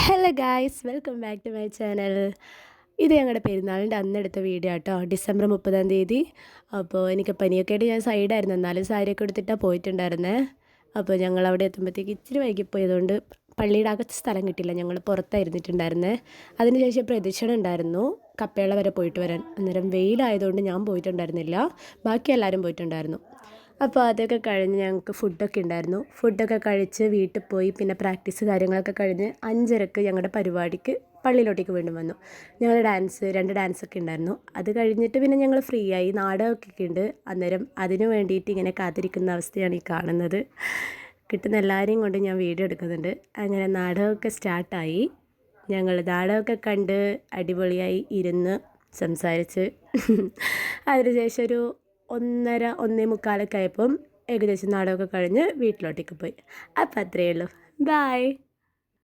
Hello guys, welcome back to my channel. ഇത് ഞങ്ങളുടെ പെരുന്നാളിൻ്റെ അന്നെടുത്ത വീഡിയോ കേട്ടോ. ഡിസംബർ 30-ാം തീയതി. അപ്പോൾ എനിക്ക് പനിയൊക്കെ ആയിട്ട് ഞാൻ സൈഡായിരുന്നു, എന്നാലും സാരിയൊക്കെ എടുത്തിട്ടാണ് പോയിട്ടുണ്ടായിരുന്നേ. അപ്പോൾ ഞങ്ങൾ അവിടെ എത്തുമ്പോഴത്തേക്ക് ഇച്ചിരി വൈകിപ്പോയതുകൊണ്ട് പള്ളിയുടെ അകത്ത് സ്ഥലം കിട്ടില്ല, ഞങ്ങൾ പുറത്തായിരുന്നിട്ടുണ്ടായിരുന്നേ. അതിനുശേഷം പ്രദക്ഷിണം ഉണ്ടായിരുന്നു കപ്പേള വരെ പോയിട്ട് വരാൻ. അന്നേരം വെയിലായതുകൊണ്ട് ഞാൻ പോയിട്ടുണ്ടായിരുന്നില്ല, ബാക്കി എല്ലാവരും പോയിട്ടുണ്ടായിരുന്നു. അപ്പോൾ അതൊക്കെ കഴിഞ്ഞ് ഞങ്ങൾക്ക് ഫുഡൊക്കെ ഉണ്ടായിരുന്നു. ഫുഡൊക്കെ കഴിച്ച് വീട്ടിൽ പോയി പിന്നെ പ്രാക്ടീസ് കാര്യങ്ങളൊക്കെ കഴിഞ്ഞ് 5:30 ഞങ്ങളുടെ പരിപാടിക്ക് പള്ളിയിലോട്ടേക്ക് വീണ്ടും വന്നു. ഞങ്ങൾ രണ്ട് ഡാൻസൊക്കെ ഉണ്ടായിരുന്നു. അത് കഴിഞ്ഞിട്ട് പിന്നെ ഞങ്ങൾ ഫ്രീ ആയി. നാടകമൊക്കെ ഉണ്ട്. അന്നേരം അതിന് വേണ്ടിയിട്ട് ഇങ്ങനെ കാത്തിരിക്കുന്ന അവസ്ഥയാണ് ഈ കാണുന്നത്. കിട്ടുന്ന എല്ലാവരെയും കൊണ്ട് ഞാൻ വീഡിയോ എടുക്കുന്നുണ്ട്. അങ്ങനെ നാടകമൊക്കെ സ്റ്റാർട്ടായി. ഞങ്ങൾ നാടകമൊക്കെ കണ്ട് അടിപൊളിയായി ഇരുന്ന് സംസാരിച്ച് അതിനുശേഷം ഒരു 1:30 1:45 ആയപ്പം ഏകദേശം നാടകമൊക്കെ കഴിഞ്ഞ് വീട്ടിലോട്ടേക്ക് പോയി. അപ്പം അത്രയേ ഉള്ളൂ. ബായ്.